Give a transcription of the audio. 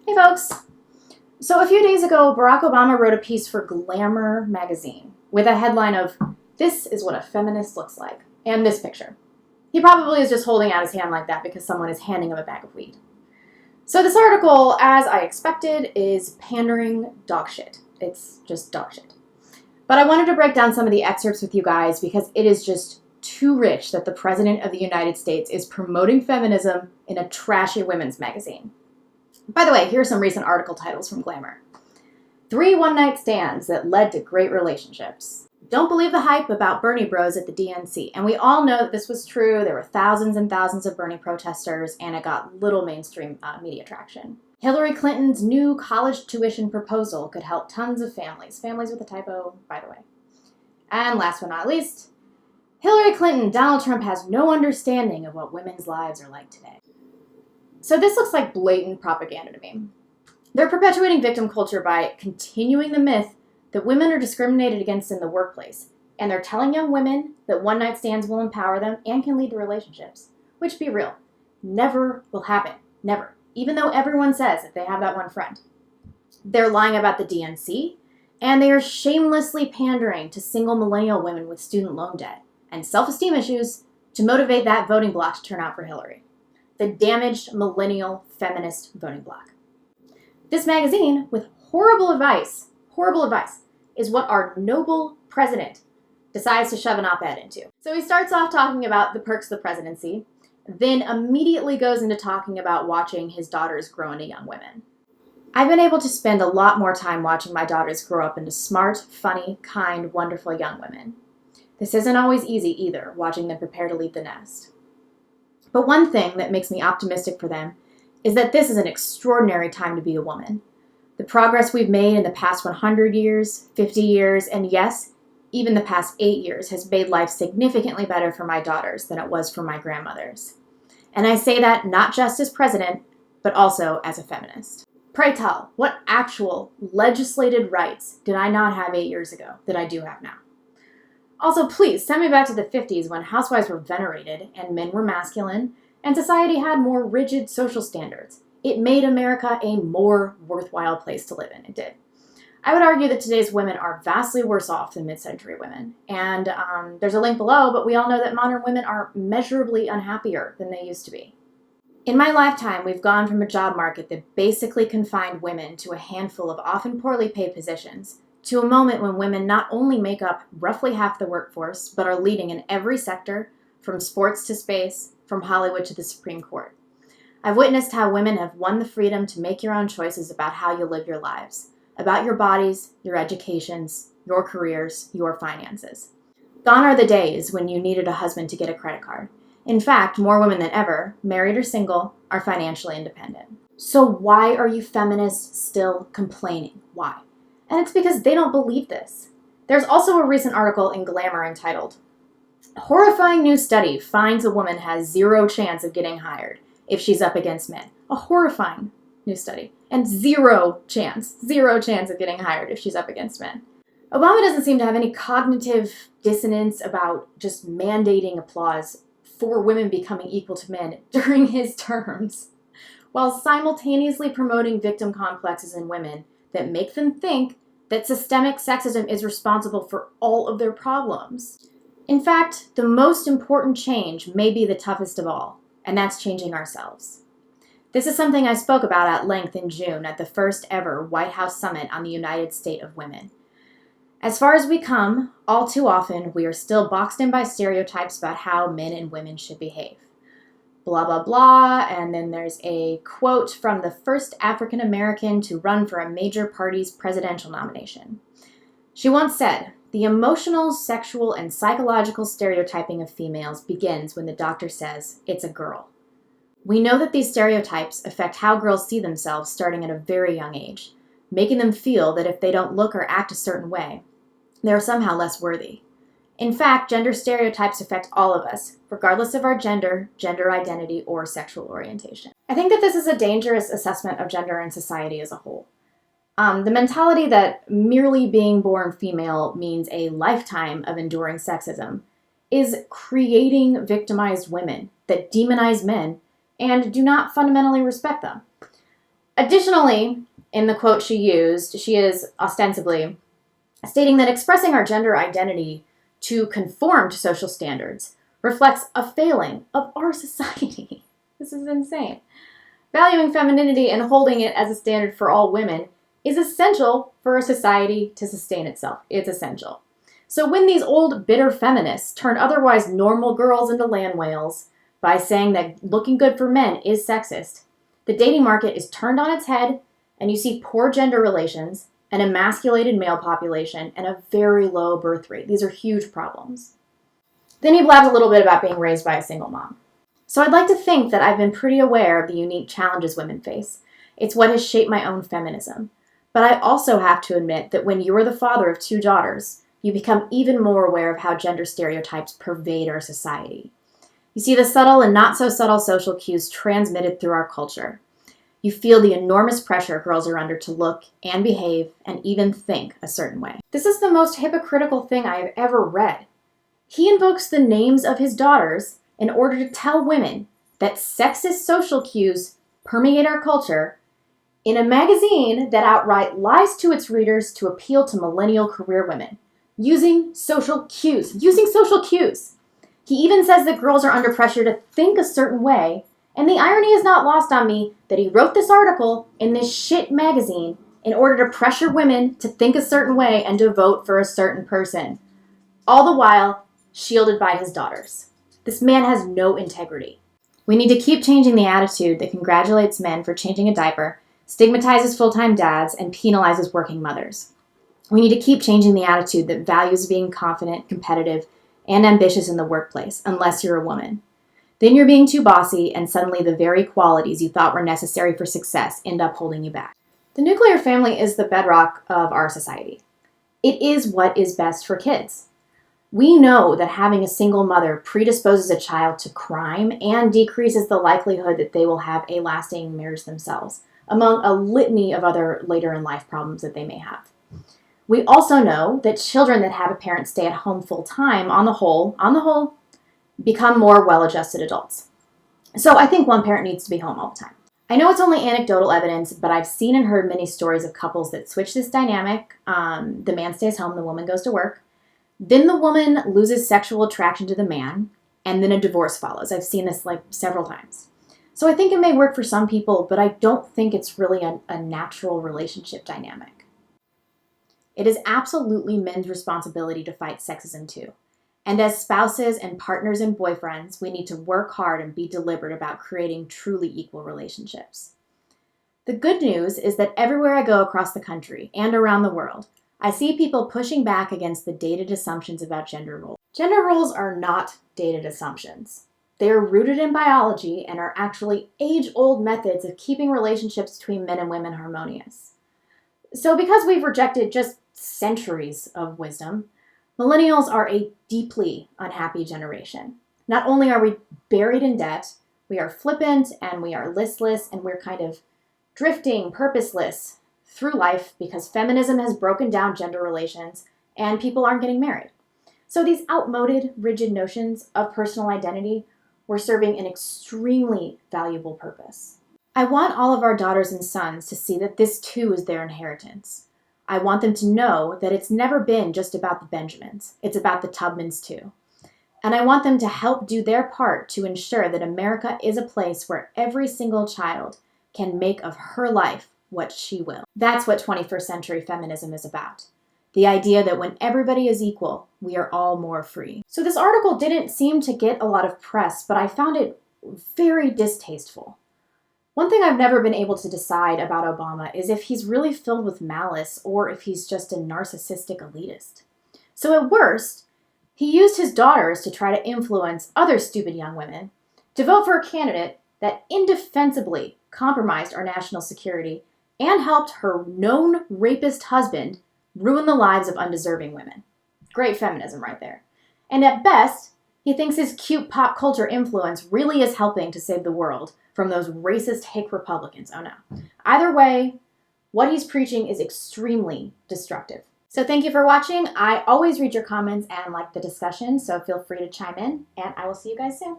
Hey folks! So a few days ago, Barack Obama wrote a piece for Glamour magazine with a headline of, "This is what a feminist looks like," and this picture. He probably is just holding out his hand like that because someone is handing him a bag of weed. So this article, as I expected, is pandering dog shit. It's just dog shit. But I wanted to break down some of the excerpts with you guys because it is just too rich that the President of the United States is promoting feminism in a trashy women's magazine. By the way, here are some recent article titles from Glamour. 3 one-night stands that led to great relationships. Don't believe the hype about Bernie bros at the DNC. And we all know that this was true. There were thousands and thousands of Bernie protesters, and it got little mainstream media traction. Hillary Clinton's new college tuition proposal could help tons of families. Families with a typo, by the way. And last but not least, Hillary Clinton, Donald Trump has no understanding of what women's lives are like today. So this looks like blatant propaganda to me. They're perpetuating victim culture by continuing the myth that women are discriminated against in the workplace, and they're telling young women that one-night stands will empower them and can lead to relationships, which, be real, never will happen. Never. Even though everyone says that they have that one friend. They're lying about the DNC, and they are shamelessly pandering to single millennial women with student loan debt and self-esteem issues to motivate that voting bloc to turn out for Hillary. The damaged millennial feminist voting bloc. This magazine, with horrible advice, is what our noble president decides to shove an op-ed into. So he starts off talking about the perks of the presidency, then immediately goes into talking about watching his daughters grow into young women. I've been able to spend a lot more time watching my daughters grow up into smart, funny, kind, wonderful young women. This isn't always easy either, watching them prepare to leave the nest. But one thing that makes me optimistic for them is that this is an extraordinary time to be a woman. The progress we've made in the past 100 years, 50 years, and yes, even the past 8 years has made life significantly better for my daughters than it was for my grandmothers. And I say that not just as president, but also as a feminist. Pray tell, what actual legislated rights did I not have 8 years ago that I do have now? Also, please, send me back to the 50s when housewives were venerated and men were masculine and society had more rigid social standards. It made America a more worthwhile place to live in. It did. I would argue that today's women are vastly worse off than mid-century women. And there's a link below, but we all know that modern women are measurably unhappier than they used to be. In my lifetime, we've gone from a job market that basically confined women to a handful of often poorly paid positions to a moment when women not only make up roughly half the workforce, but are leading in every sector, from sports to space, from Hollywood to the Supreme Court. I've witnessed how women have won the freedom to make your own choices about how you live your lives, about your bodies, your educations, your careers, your finances. Gone are the days when you needed a husband to get a credit card. In fact, more women than ever, married or single, are financially independent. So why are you feminists still complaining? Why? And it's because they don't believe this. There's also a recent article in Glamour entitled, "Horrifying New Study Finds a Woman Has Zero Chance of Getting Hired If She's Up Against Men." A horrifying new study. And zero chance of getting hired if she's up against men. Obama doesn't seem to have any cognitive dissonance about just mandating applause for women becoming equal to men during his terms, while simultaneously promoting victim complexes in women that make them think that systemic sexism is responsible for all of their problems. In fact, the most important change may be the toughest of all, and that's changing ourselves. This is something I spoke about at length in June at the first ever White House Summit on the United State of Women. As far as we come, all too often, we are still boxed in by stereotypes about how men and women should behave. Blah, blah, blah, and then there's a quote from the first African American to run for a major party's presidential nomination. She once said, "The emotional, sexual, and psychological stereotyping of females begins when the doctor says, 'It's a girl.'" We know that these stereotypes affect how girls see themselves starting at a very young age, making them feel that if they don't look or act a certain way, they're somehow less worthy. In fact, gender stereotypes affect all of us, regardless of our gender, gender identity, or sexual orientation. I think that this is a dangerous assessment of gender and society as a whole. The mentality that merely being born female means a lifetime of enduring sexism is creating victimized women that demonize men and do not fundamentally respect them. Additionally, in the quote she used, she is ostensibly stating that expressing our gender identity to conform to social standards reflects a failing of our society. This is insane. Valuing femininity and holding it as a standard for all women is essential for a society to sustain itself. It's essential. So when these old, bitter feminists turn otherwise normal girls into land whales by saying that looking good for men is sexist, the dating market is turned on its head, and you see poor gender relations, an emasculated male population, and a very low birth rate. These are huge problems. Then he blabbed a little bit about being raised by a single mom. So I'd like to think that I've been pretty aware of the unique challenges women face. It's what has shaped my own feminism. But I also have to admit that when you're the father of 2 daughters, you become even more aware of how gender stereotypes pervade our society. You see the subtle and not so subtle social cues transmitted through our culture. You feel the enormous pressure girls are under to look and behave and even think a certain way. This is the most hypocritical thing I have ever read. He invokes the names of his daughters in order to tell women that sexist social cues permeate our culture in a magazine that outright lies to its readers to appeal to millennial career women, using social cues. He even says that girls are under pressure to think a certain way, and the irony is not lost on me that he wrote this article in this shit magazine in order to pressure women to think a certain way and to vote for a certain person, all the while shielded by his daughters. This man has no integrity. We need to keep changing the attitude that congratulates men for changing a diaper, stigmatizes full-time dads, and penalizes working mothers. We need to keep changing the attitude that values being confident, competitive, and ambitious in the workplace, unless you're a woman. Then you're being too bossy, and suddenly the very qualities you thought were necessary for success end up holding you back. The nuclear family is the bedrock of our society. It is what is best for kids. We know that having a single mother predisposes a child to crime and decreases the likelihood that they will have a lasting marriage themselves, among a litany of other later in life problems that they may have. We also know that children that have a parent stay at home full time, on the whole, become more well-adjusted adults. So I think one parent needs to be home all the time. I know it's only anecdotal evidence, but I've seen and heard many stories of couples that switch this dynamic. The man stays home, the woman goes to work. Then the woman loses sexual attraction to the man, and then a divorce follows. I've seen this several times. So I think it may work for some people, but I don't think it's really a natural relationship dynamic. It is absolutely men's responsibility to fight sexism too. And as spouses and partners and boyfriends, we need to work hard and be deliberate about creating truly equal relationships. The good news is that everywhere I go across the country and around the world, I see people pushing back against the dated assumptions about gender roles. Gender roles are not dated assumptions. They are rooted in biology and are actually age-old methods of keeping relationships between men and women harmonious. So because we've rejected just centuries of wisdom, millennials are a deeply unhappy generation. Not only are we buried in debt, we are flippant and we are listless and we're kind of drifting, purposeless through life because feminism has broken down gender relations and people aren't getting married. So these outmoded, rigid notions of personal identity were serving an extremely valuable purpose. I want all of our daughters and sons to see that this too is their inheritance. I want them to know that it's never been just about the Benjamins. It's about the Tubmans too. And I want them to help do their part to ensure that America is a place where every single child can make of her life what she will. That's what 21st century feminism is about. The idea that when everybody is equal, we are all more free. So this article didn't seem to get a lot of press, but I found it very distasteful. One thing I've never been able to decide about Obama is if he's really filled with malice or if he's just a narcissistic elitist. So at worst, he used his daughters to try to influence other stupid young women to vote for a candidate that indefensibly compromised our national security and helped her known rapist husband ruin the lives of undeserving women. Great feminism right there. And at best, he thinks his cute pop culture influence really is helping to save the world from those racist hick Republicans. Oh no. Either way, what he's preaching is extremely destructive. So thank you for watching. I always read your comments and like the discussion, so feel free to chime in, and I will see you guys soon.